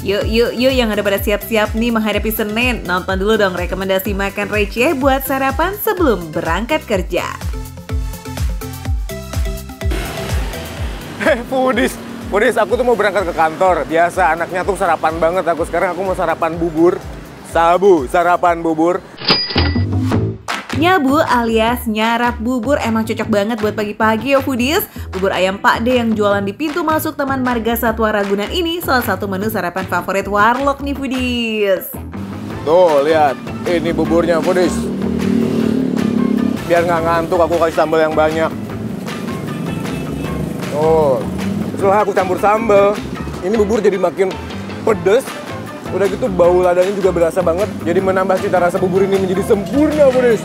Yuk yang ada pada siap-siap nih menghadapi Senin. Nonton dulu dong rekomendasi makan receh buat sarapan sebelum berangkat kerja. Foodies, aku tuh mau berangkat ke kantor. Biasa anaknya tuh sarapan banget aku. Sekarang aku mau sarapan bubur. Sarapan bubur. Nyabu alias nyarap bubur emang cocok banget buat pagi-pagi ya foodies. Bubur ayam Pak D yang jualan di pintu masuk Taman Marga Satwa Ragunan ini salah satu menu sarapan favorit warlock nih foodies. Tuh lihat, ini buburnya foodies. Biar nggak ngantuk aku kasih sambal yang banyak. Oh, setelah aku campur sambal, ini bubur jadi makin pedes. Udah gitu bau ladanya juga berasa banget. Jadi menambah cita rasa bubur ini menjadi sempurna, foodies.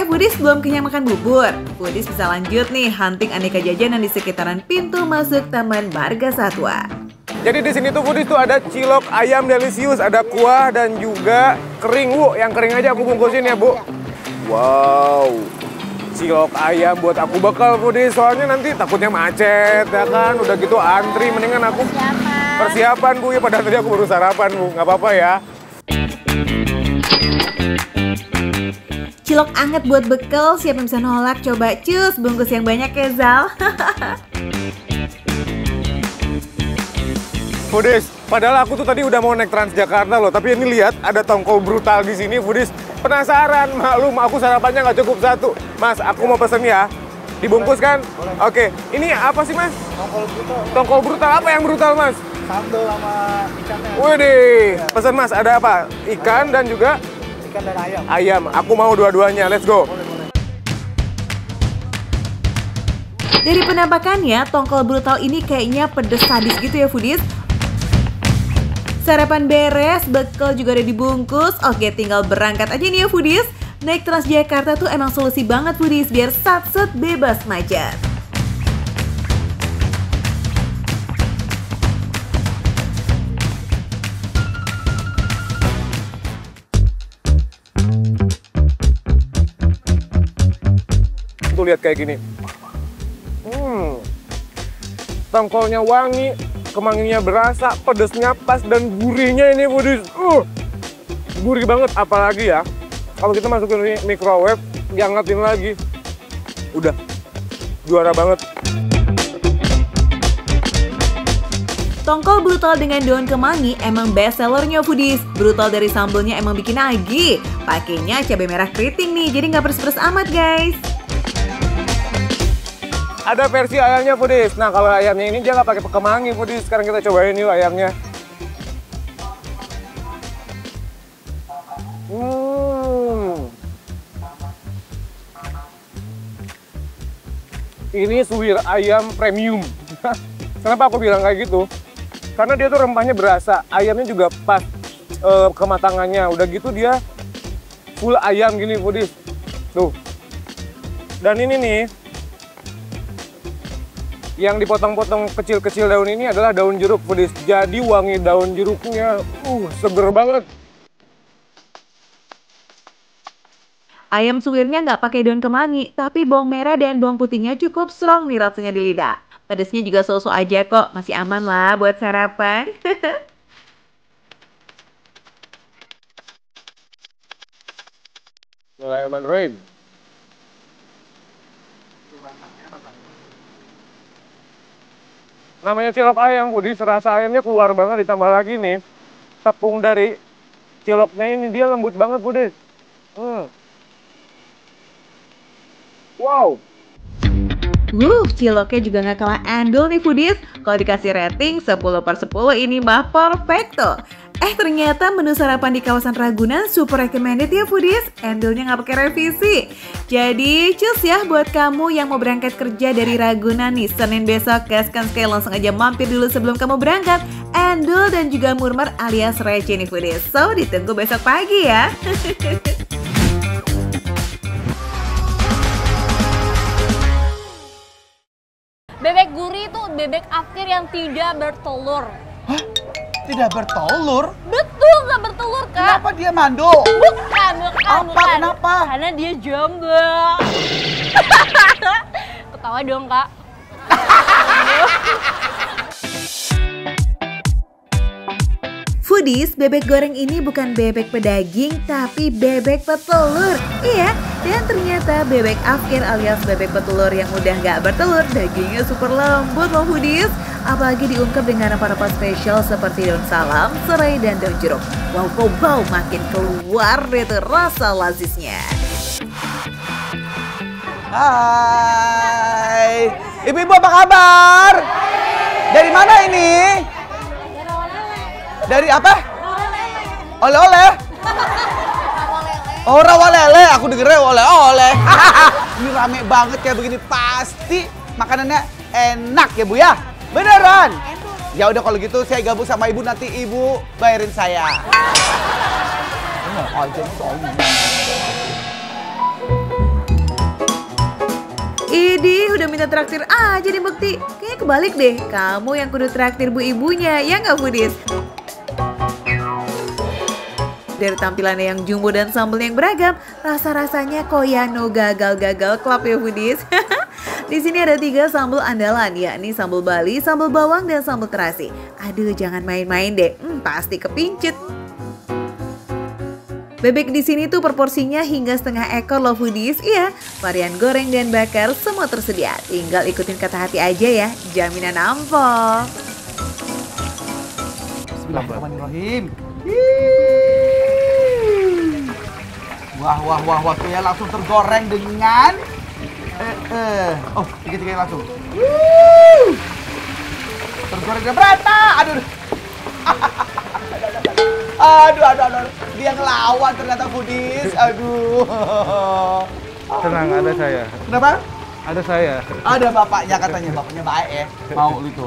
Foodies belum kenyang makan bubur? Foodies bisa lanjut nih hunting aneka jajanan di sekitaran pintu masuk Taman Marga Satwa. Jadi di sini tuh foodies tuh ada cilok ayam delisius, ada kuah dan juga kering, Bu. Yang kering aja aku bungkusin ya, Bu. Wow. Cilok ayam buat aku bekal foodies, soalnya nanti takutnya macet ya kan. Udah gitu antri, mendingan aku persiapan Bu ya, padahal tadi aku baru sarapan Bu, nggak apa-apa ya. Cilok anget buat bekal, siapa yang bisa nolak? Coba cus, bungkus yang banyak ya Zal. Foodies, padahal aku tuh tadi udah mau naik Transjakarta loh, tapi ini lihat ada tongkol brutal di sini foodies. Penasaran, maklum aku sarapannya nggak cukup satu. Mas, aku mau pesen ya. Dibungkus kan? Oke, ini apa sih Mas? Tongkol brutal. Tongkol brutal, apa yang brutal Mas? Sambal sama ikannya. Widih, pesan Mas, ada apa? Ikan dan juga? Ikan dan ayam. Ayam, aku mau dua-duanya, let's go. Dari penampakannya, tongkol brutal ini kayaknya pedes sadis gitu ya foodies. Sarapan beres, bekal juga udah dibungkus. Oke, tinggal berangkat aja nih ya foodies. Naik Transjakarta tuh emang solusi banget foodies biar satset bebas macet. Tuh lihat kayak gini. Tongkolnya wangi, kemanginya berasa, pedesnya pas, dan gurihnya ini foodies. Gurih banget, apalagi ya kalau kita masukin microwave, diangetin lagi. Udah, juara banget. Tongkol brutal dengan daun kemangi emang best sellernya foodies. Brutal dari sambelnya emang bikin nagih. Pakainya cabai merah keriting nih, jadi nggak pedes-pedes amat guys. Ada versi ayamnya foodies. Nah kalau ayamnya ini dia nggak pakai kemangi foodies. Sekarang kita cobain yuk ayamnya. Ini suwir ayam premium. Kenapa aku bilang kayak gitu? Karena dia tuh rempahnya berasa. Ayamnya juga pas kematangannya. Udah gitu dia full ayam gini foodies. Tuh. Dan ini nih, yang dipotong-potong kecil-kecil daun ini adalah daun jeruk foodies. Jadi wangi daun jeruknya seger banget. Ayam suwirnya nggak pakai daun kemangi, tapi bawang merah dan bawang putihnya cukup strong nih rasanya di lidah. Pedesnya juga so-so aja kok, masih aman lah buat sarapan. Lemon rain. Namanya cilok ayam, foodies, rasa ayamnya keluar banget, ditambah lagi nih tepung dari ciloknya ini, dia lembut banget foodies. Wow. Ciloknya juga nggak kalah andul nih foodies. Kalau dikasih rating 10/10 ini mah perfecto. Ternyata menu sarapan di kawasan Ragunan super recommended ya foodies. Andulnya nggak pakai revisi. Jadi cus ya buat kamu yang mau berangkat kerja dari Ragunan nih Senin besok, gaskan sekali langsung aja mampir dulu sebelum kamu berangkat. Andul dan juga murmer alias receh nih foodies. So ditunggu besok pagi ya. Bebek gurih itu bebek akhir yang tidak bertelur. Hah? Tidak bertelur? Betul, nggak bertelur, Kak. Kenapa dia mandul? Bukan. Kenapa? Karena dia jambak. Ketawa dong, Kak. Foodies, bebek goreng ini bukan bebek pedaging, tapi bebek petelur. Iya, dan ternyata bebek afkir alias bebek petelur yang udah gak bertelur, dagingnya super lembut loh Foodies. Apalagi diungkep dengan rempah-rempah spesial seperti daun salam, serai, dan daun jeruk. Wow, makin keluar deh tuh rasa lazisnya. Hai, ibu-ibu apa kabar? Dari mana ini? Dari apa? Oleh-oleh. Oh, rawa lele. Aku dengernya oleh-oleh. Ini rame banget kayak begini. Pasti makanannya enak ya, Bu ya? Beneran? Ya udah kalau gitu saya gabung sama ibu, nanti ibu bayarin saya. Idi, udah minta traktir aja nih Bekti. Kayaknya kebalik deh, kamu yang kudu traktir bu ibunya, ya nggak Foodies? Dari tampilannya yang jumbo dan sambal yang beragam, rasa-rasanya koyano gagal-gagal klub ya Foodies. Di sini ada 3 sambal andalan, yakni sambal Bali, sambal bawang, dan sambal terasi. Aduh, jangan main-main deh, pasti kepincut. Bebek di sini tuh proporsinya hingga setengah ekor loh Foodies. Iya, varian goreng dan bakar semua tersedia. Tinggal ikutin kata hati aja ya, jaminan ampuh. Bismillahirrahmanirrahim. Wah, tuh ya langsung tergoreng dengan oh, tiga-tiganya langsung. Tergoreng dengan merata. Aduh. Aduh. Dia ngelawan ternyata Foodies. Aduh. Tenang, ada saya. Kenapa? Ada saya. Ada bapaknya katanya, bapaknya baik ya. Mau itu.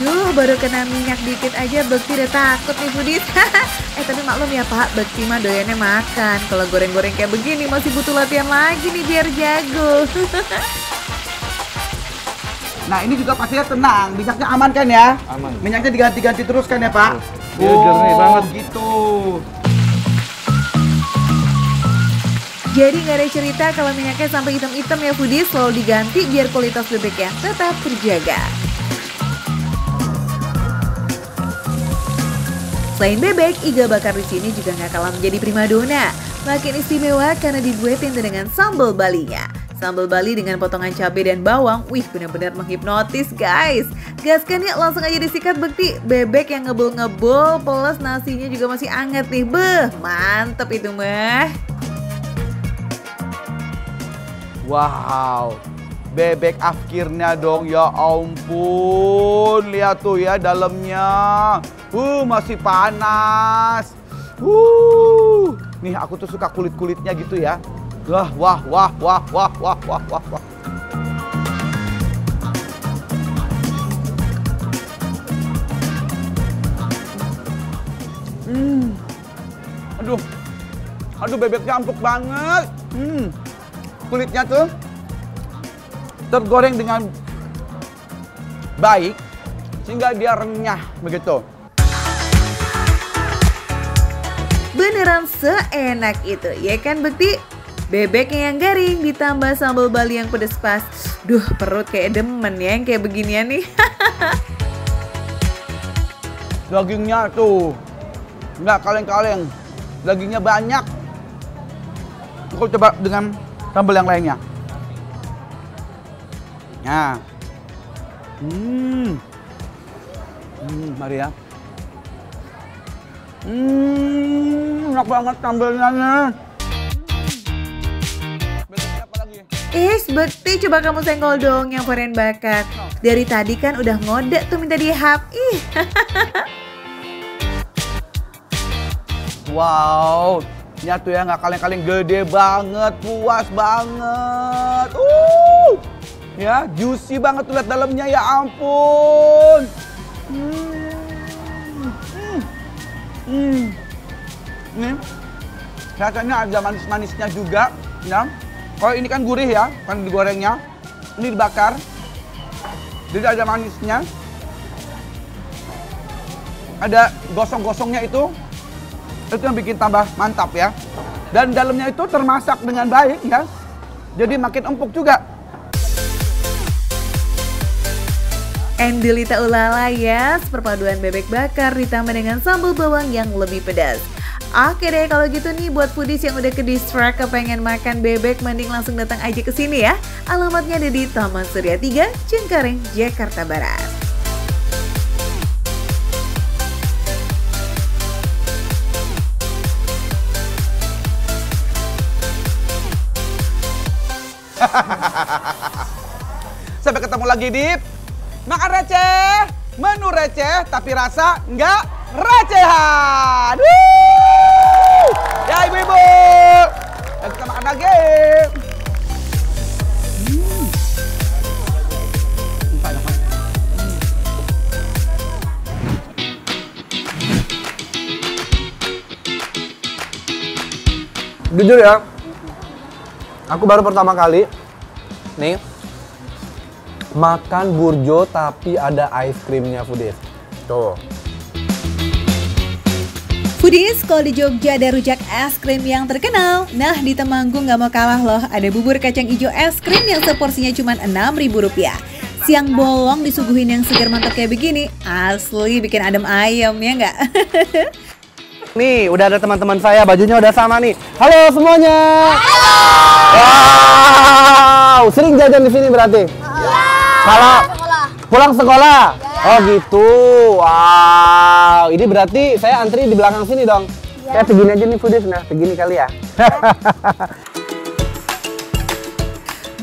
Duh, baru kena minyak dikit aja Bekti udah takut nih Foodies. Tapi maklum ya Pak, Bekti mah doyannya makan. Kalau goreng-goreng kayak begini masih butuh latihan lagi nih biar jago. Nah ini juga pastinya tenang, minyaknya aman kan ya? Aman. Minyaknya diganti-ganti terus kan ya Pak? Dia jernih banget. Gitu. Jadi nggak ada cerita kalau minyaknya sampai hitam-hitam ya Foodies, selalu diganti biar kualitas bebeknya tetap terjaga. Selain bebek, iga bakar di sini juga nggak kalah menjadi primadona. Makin istimewa karena diduetin dengan sambal Balinya. Sambal Bali dengan potongan cabai dan bawang, wih benar-benar menghipnotis guys. Gaskan ya, langsung aja disikat Bekti. Bebek yang ngebul-ngebul plus nasinya juga masih anget nih. Beh, mantep itu mah. Wow, bebek afkirnya dong, ya ampun. Lihat tuh ya dalamnya. Masih panas. Nih aku tuh suka kulit-kulitnya gitu ya. Wah. Aduh bebeknya empuk banget. Kulitnya tuh tergoreng dengan baik sehingga dia renyah begitu. Beneran seenak itu, ya kan Bekti? Bebeknya yang garing ditambah sambal Bali yang pedes pas. Duh, perut kayak demen ya yang kayak beginian nih. Dagingnya tuh nggak kaleng-kaleng, dagingnya banyak. Aku coba dengan sambal yang lainnya. Nah, mari ya. Enak banget sambalnya. Bekti, coba kamu senggol dong yang varian bakar. Dari tadi kan udah ngode tuh minta dihap. Ih. Wow, nyatu ya nggak kaleng-kaleng, gede banget, puas banget. Ya, juicy banget tuh lihat dalamnya, ya ampun. Ini rasanya ada manis-manisnya juga, ya. Kalau ini kan gurih ya, kan digorengnya. Ini dibakar, jadi ada manisnya. Ada gosong-gosongnya itu yang bikin tambah mantap ya. Dan dalamnya itu termasak dengan baik ya, jadi makin empuk juga. Endulita ulala ya, perpaduan bebek bakar ditambah dengan sambal bawang yang lebih pedas. Oke deh, kalau gitu nih buat foodies yang udah ke distract kepengen makan bebek, mending langsung datang aja ke sini ya. Alamatnya ada di Taman Surya 3, Cengkareng, Jakarta Barat. Sampai ketemu lagi di Makan Receh, menu receh tapi rasa nggak recehan. Woo! Ya ibu-ibu, dan kita makan lagi. Jujur ya, aku baru pertama kali nih makan burjo tapi ada ice creamnya foodies. Tuh. Foodies, kalau di Jogja ada rujak es krim yang terkenal. Nah, di Temanggung nggak mau kalah loh, ada bubur kacang hijau es krim yang seporsinya cuma Rp6.000. Siang bolong disuguhin yang segar mantap kayak begini, asli bikin adem ayam ya nggak? Nih, udah ada teman-teman saya, bajunya udah sama nih. Halo semuanya. Halo. Wow, sering jajan di sini berarti? Kalau pulang sekolah? Oh gitu. Wow, ini berarti saya antri di belakang sini dong. Kayak segini aja nih foodies, nah segini kali ya.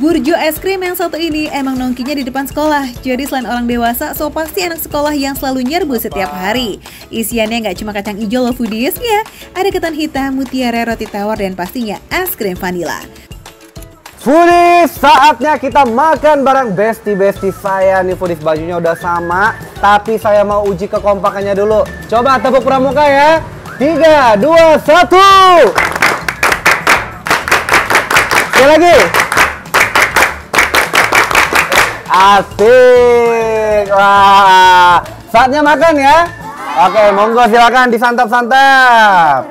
Burjo es krim yang satu ini emang nongkinya di depan sekolah. Jadi selain orang dewasa, so pasti anak sekolah yang selalu nyerbu setiap hari. Isiannya nggak cuma kacang hijau loh foodies ya. Ada ketan hitam, mutiara, roti tawar, dan pastinya es krim vanila. Foodies, saatnya kita makan bareng bestie-bestie saya nih foodies. Bajunya udah sama, tapi saya mau uji kekompakannya dulu. Coba tepuk pramuka ya. 3, 2, 1. Sekali lagi. Asik. Wah, saatnya makan ya. Oke, monggo silakan disantap-santap.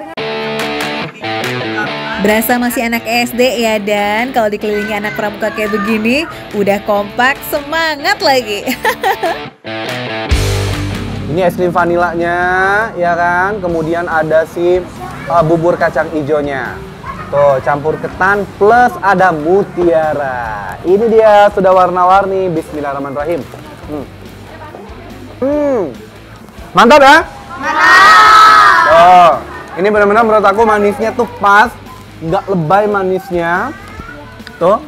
Berasa masih anak SD ya, dan kalau dikelilingi anak pramuka kayak begini, udah kompak, semangat lagi. Ini es krim vanilanya, ya kan? Kemudian ada si bubur kacang hijaunya. Tuh, campur ketan plus ada mutiara. Ini dia sudah warna-warni. Bismillahirrahmanirrahim. Mantap ya? Mantap. Oh, ini benar-benar menurut aku manisnya tuh pas, nggak lebay manisnya. Tuh.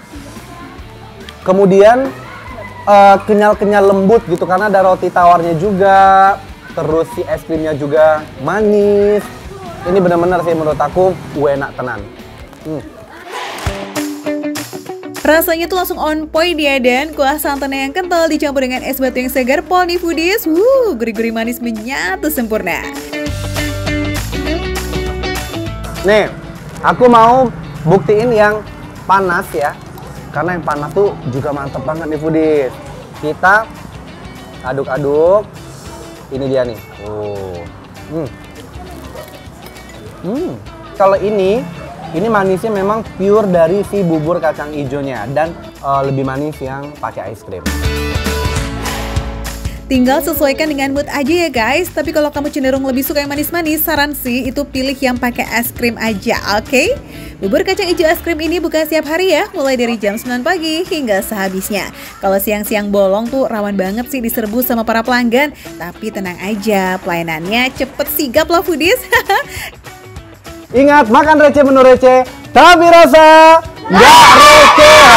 Kemudian kenyal-kenyal lembut gitu karena ada roti tawarnya juga. Terus si es krimnya juga manis. Ini benar-benar sih menurut aku enak tenan. Rasanya tuh langsung on point ya, dan kuah santannya yang kental dicampur dengan es batu yang segar poni foodies. Gurih-gurih manis menyatu sempurna. Nih, aku mau buktiin yang panas ya. Karena yang panas tuh juga mantep banget nih foodies. Kita aduk-aduk. Ini dia nih. Kalau ini manisnya memang pure dari si bubur kacang hijaunya dan lebih manis yang pakai es krim. Tinggal sesuaikan dengan mood aja ya guys. Tapi kalau kamu cenderung lebih suka yang manis-manis, saran sih itu pilih yang pakai es krim aja, oke? Bubur kacang hijau es krim ini buka setiap hari ya, mulai dari jam 9 pagi hingga sehabisnya. Kalau siang-siang bolong tuh rawan banget sih diserbu sama para pelanggan. Tapi tenang aja, pelayanannya cepet sigap loh foodies. Ingat, makan receh menu receh, tapi rasa nggak recehan.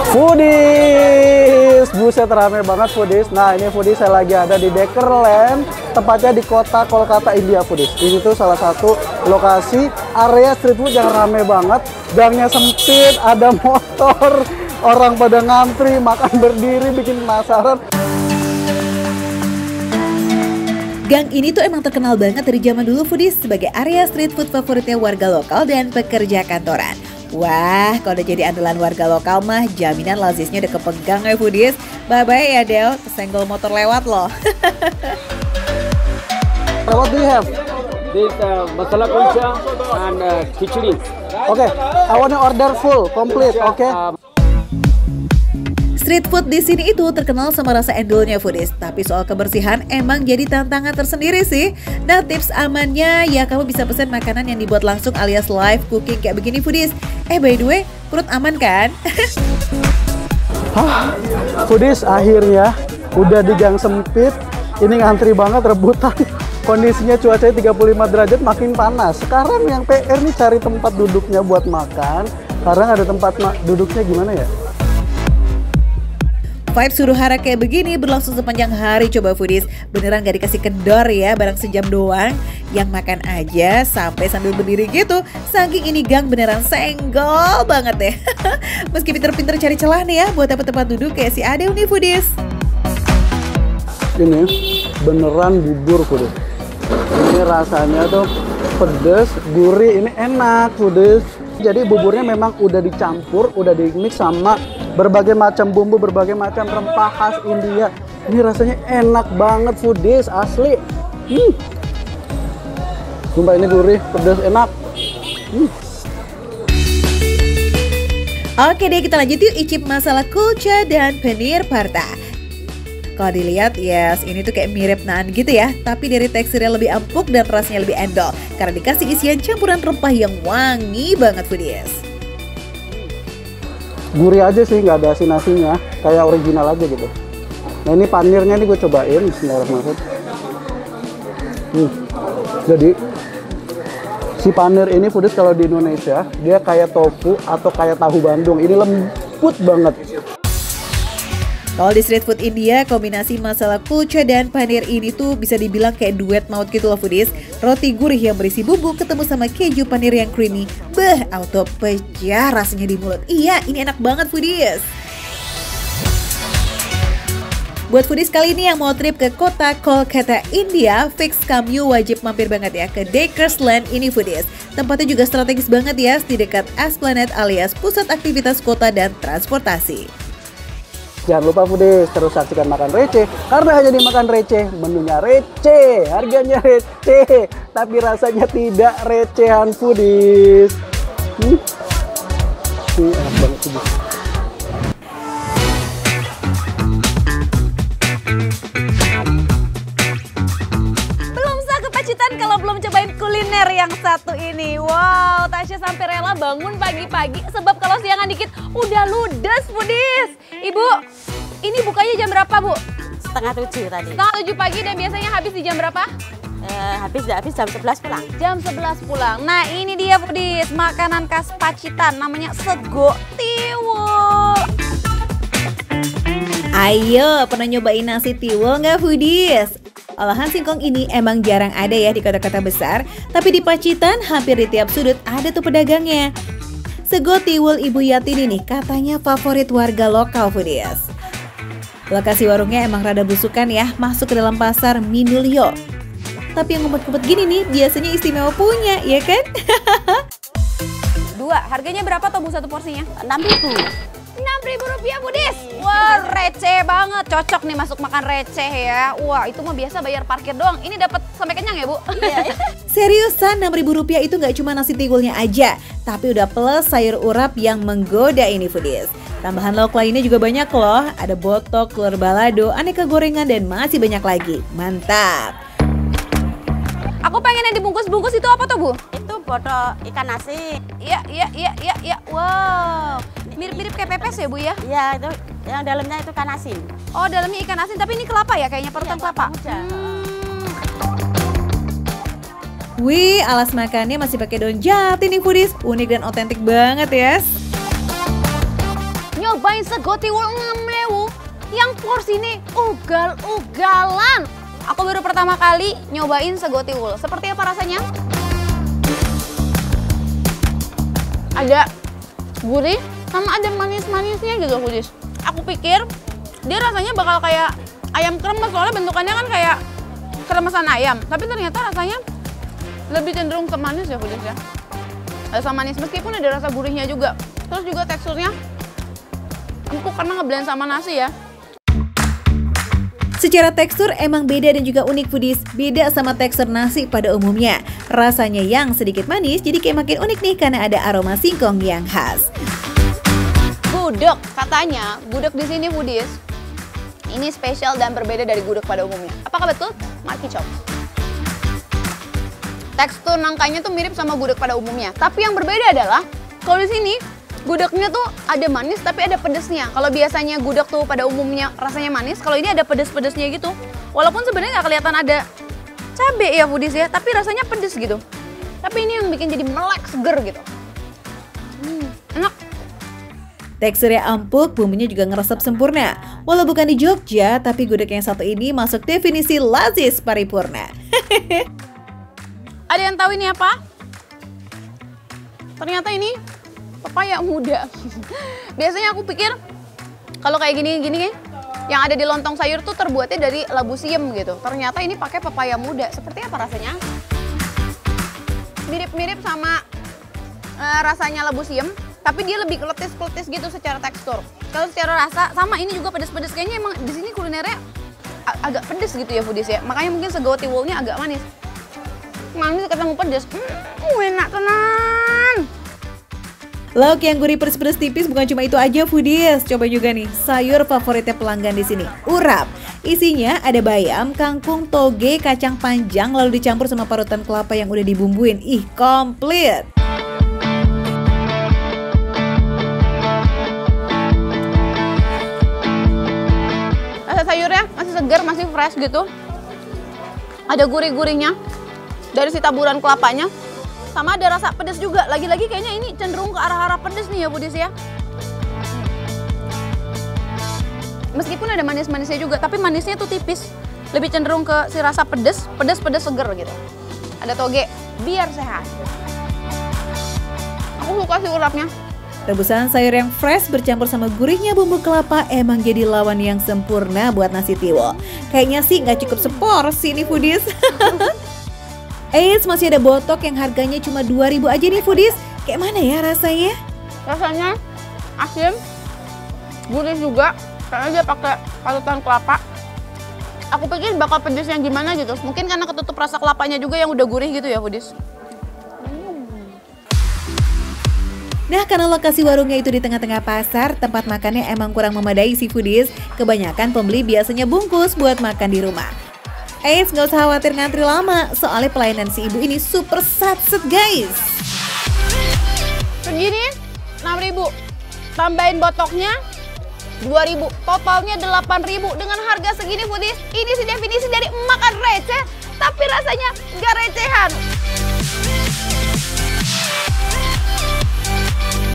Foodies, buset rame banget foodies. Nah ini foodies saya lagi ada di Deckerland, tepatnya di kota Kolkata, India foodies. Ini tuh salah satu lokasi area street food yang rame banget. Gangnya sempit, ada motor, orang pada ngantri, makan berdiri, bikin penasaran. Gang ini tuh emang terkenal banget dari zaman dulu foodies sebagai area street food favoritnya warga lokal dan pekerja kantoran. Wah, kalau udah jadi andalan warga lokal mah jaminan lazisnya udah kepegang ya foodies. Bye-bye ya Del, kesenggol motor lewat loh. What do you have? This masala kulcha and khichdi. Okay, I want to order full, complete. Okay. Street food di sini itu terkenal sama rasa endulnya foodies, tapi soal kebersihan emang jadi tantangan tersendiri sih. Nah, tips amannya ya kamu bisa pesan makanan yang dibuat langsung alias live cooking kayak begini foodies. By the way, perut aman kan? Foodies akhirnya udah di gang sempit. Ini ngantri banget rebutan. Kondisinya cuacanya 35 derajat makin panas. Sekarang yang PR nih cari tempat duduknya buat makan. Karena ada tempat duduknya gimana ya? Vibes suruh hara kayak begini berlangsung sepanjang hari coba foodies. Beneran gak dikasih kendor ya, barang sejam doang. Yang makan aja sampai sambil berdiri gitu. Saking ini gang beneran senggol banget deh. Meski pinter-pinter cari celah nih ya buat dapet tempat duduk kayak si Adel nih foodies. Ini beneran bubur foodies. Ini rasanya tuh pedes, gurih, ini enak foodies. Jadi buburnya memang udah dicampur, udah di-mix sama berbagai macam bumbu, berbagai macam rempah khas India. Ini rasanya enak banget foodies, asli. Sumpah ini gurih, pedas, enak. Oke deh, kita lanjut yuk icip masalah kulcha dan paneer bharta. Kalau dilihat, yes, ini tuh kayak mirip naan gitu ya, tapi dari teksturnya lebih empuk dan rasanya lebih endol karena dikasih isian campuran rempah yang wangi banget foodies. Gurih aja sih, nggak ada asin-asinnya, kayak original aja gitu. Nah ini panirnya nih gue cobain, bismillahirrahmanirrahim. Jadi si panir ini foodies kalau di Indonesia dia kayak tofu atau kayak tahu Bandung. Ini lembut banget. Kalau di street food India, kombinasi masalah kulcha dan paneer ini tuh bisa dibilang kayak duet maut gitu loh foodies. Roti gurih yang berisi bumbu ketemu sama keju paneer yang creamy. Auto pecah rasanya di mulut. Iya, ini enak banget foodies. Buat foodies kali ini yang mau trip ke kota Kolkata, India, fix kamu wajib mampir banget ya ke Deckers Land ini foodies. Tempatnya juga strategis banget ya, di dekat Esplanade alias pusat aktivitas kota dan transportasi. Jangan lupa foodies, terus saksikan Makan Receh. Karena hanya di Makan Receh, menunya receh, harganya receh, tapi rasanya tidak recehan foodies. Enak banget foodies. Belum sah ke Pacitan kalau belum cobain kuliner yang satu ini. Wow, Tasya sampai rela bangun pagi-pagi sebab kalau siangan dikit udah ludes foodies. Ibu, ini bukanya jam berapa Bu? Setengah 7 tadi. Setengah 7 pagi dan biasanya habis di jam berapa? Habis jam 11 pulang. Jam 11 pulang. Nah ini dia foodies, makanan khas Pacitan namanya sego tiwul. Ayo, pernah nyobain nasi tiwul nggak foodies? Olahan singkong ini emang jarang ada ya di kota-kota besar, tapi di Pacitan hampir di tiap sudut ada tuh pedagangnya. Sego tiwul Ibu Yatini nih katanya favorit warga lokal foodies. Lokasi warungnya emang rada busukan ya, masuk ke dalam pasar Minulyo. Tapi yang ngumpet-ngumpet gini nih biasanya istimewa punya, ya kan? Dua, harganya berapa toh Bu satu porsinya? 6.000. Rp6.000 foodies. Wah, receh banget. Cocok nih masuk makan receh ya. Wah, itu mah biasa bayar parkir doang. Ini dapat sampai kenyang ya, Bu? Iya. Seriusan, Rp6.000 itu nggak cuma nasi tiwulnya aja, tapi udah plus sayur urap yang menggoda ini foodies. Tambahan lauk lainnya juga banyak loh. Ada botok, telur balado, aneka gorengan, dan masih banyak lagi. Mantap! Aku pengen yang dibungkus-bungkus itu apa tuh, Bu? Itu bodoh ikan nasi. Iya. Wow. Mirip-mirip kayak pepes ya, Bu ya? Iya, itu yang dalamnya itu ikan asin. Oh, dalamnya ikan asin, tapi ini kelapa ya? Kayaknya parutan kelapa. Wih, alas makannya masih pakai daun jati nih foodies. Unik dan otentik banget ya. Nyobain sego tiwul 6.000 yang porsi ini ugal-ugalan. Aku baru pertama kali nyobain sego tiwul. Seperti apa rasanya? Ada gurih sama ada manis-manisnya gitu foodies. Aku pikir dia rasanya bakal kayak ayam kremes, soalnya bentukannya kan kayak kremesan ayam. Tapi ternyata rasanya lebih cenderung ke manis ya foodies ya. rasa manis meskipun ada rasa gurihnya juga. Terus juga teksturnya empuk karena ngeblend sama nasi ya. Secara tekstur emang beda dan juga unik foodies, beda sama tekstur nasi pada umumnya. Rasanya yang sedikit manis jadi kayak makin unik nih karena ada aroma singkong yang khas. Gudeg, katanya gudeg di sini foodies ini spesial dan berbeda dari gudeg pada umumnya. Apakah betul? Marky Chop. Tekstur nangkanya tuh mirip sama gudeg pada umumnya, tapi yang berbeda adalah kalau di sini gudegnya tuh ada manis tapi ada pedesnya. Kalau biasanya gudeg tuh pada umumnya rasanya manis, kalau ini ada pedes-pedesnya gitu. Walaupun sebenarnya nggak kelihatan ada cabai ya foodies ya, tapi rasanya pedes gitu. Tapi ini yang bikin jadi melek seger gitu. Enak. Teksturnya empuk, bumbunya juga ngeresep sempurna. Walau bukan di Jogja, tapi gudeg yang satu ini masuk definisi lazis paripurna. Ada yang tahu ini apa? Ternyata ini pepaya muda. Biasanya aku pikir kalau kayak gini yang ada di lontong sayur tuh terbuatnya dari labu siem gitu. Ternyata ini pakai pepaya muda. Seperti apa rasanya? Mirip-mirip sama rasanya labu siem, tapi dia lebih kletis-kletis gitu secara tekstur. Kalau secara rasa sama, ini juga pedes-pedes. Kayaknya emang di sini kulinernya agak pedes gitu ya foodies ya. Makanya mungkin sego tiwulnya agak manis. Manis ketemu pedes. Enak tenan. Lauk yang gurih pedes-pedes tipis bukan cuma itu aja foodies. Coba juga nih sayur favoritnya pelanggan di sini, urap. Isinya ada bayam, kangkung, toge, kacang panjang lalu dicampur sama parutan kelapa yang udah dibumbuin. Ih, komplit. Rasa sayurnya masih segar, masih fresh gitu. Ada gurih-gurihnya dari si taburan kelapanya. Sama ada rasa pedas juga. Lagi-lagi kayaknya ini cenderung ke arah-arah pedas nih ya foodies ya. Meskipun ada manis-manisnya juga, tapi manisnya tuh tipis. Lebih cenderung ke si rasa pedas seger gitu. Ada toge, biar sehat. Aku suka sih urapnya. Rebusan sayur yang fresh bercampur sama gurihnya bumbu kelapa emang jadi lawan yang sempurna buat nasi tiwul. Kayaknya sih nggak cukup seporsi nih foodies. Eits, masih ada botok yang harganya cuma 2.000 aja nih foodies. Kayak mana ya rasanya? Rasanya asin, gurih juga, karena dia pakai parutan kelapa. Aku pikir bakal pedesnya gimana gitu. Mungkin karena ketutup rasa kelapanya juga yang udah gurih gitu ya foodies. Nah, karena lokasi warungnya itu di tengah-tengah pasar, tempat makannya emang kurang memadai sih foodies. Kebanyakan pembeli biasanya bungkus buat makan di rumah. Eits, nggak usah khawatir ngantri lama, soalnya pelayanan si ibu ini super satset guys. Segini 6.000, tambahin botoknya 2.000, totalnya 8.000. Dengan harga segini foodies, ini sih definisi dari makan receh, tapi rasanya nggak recehan.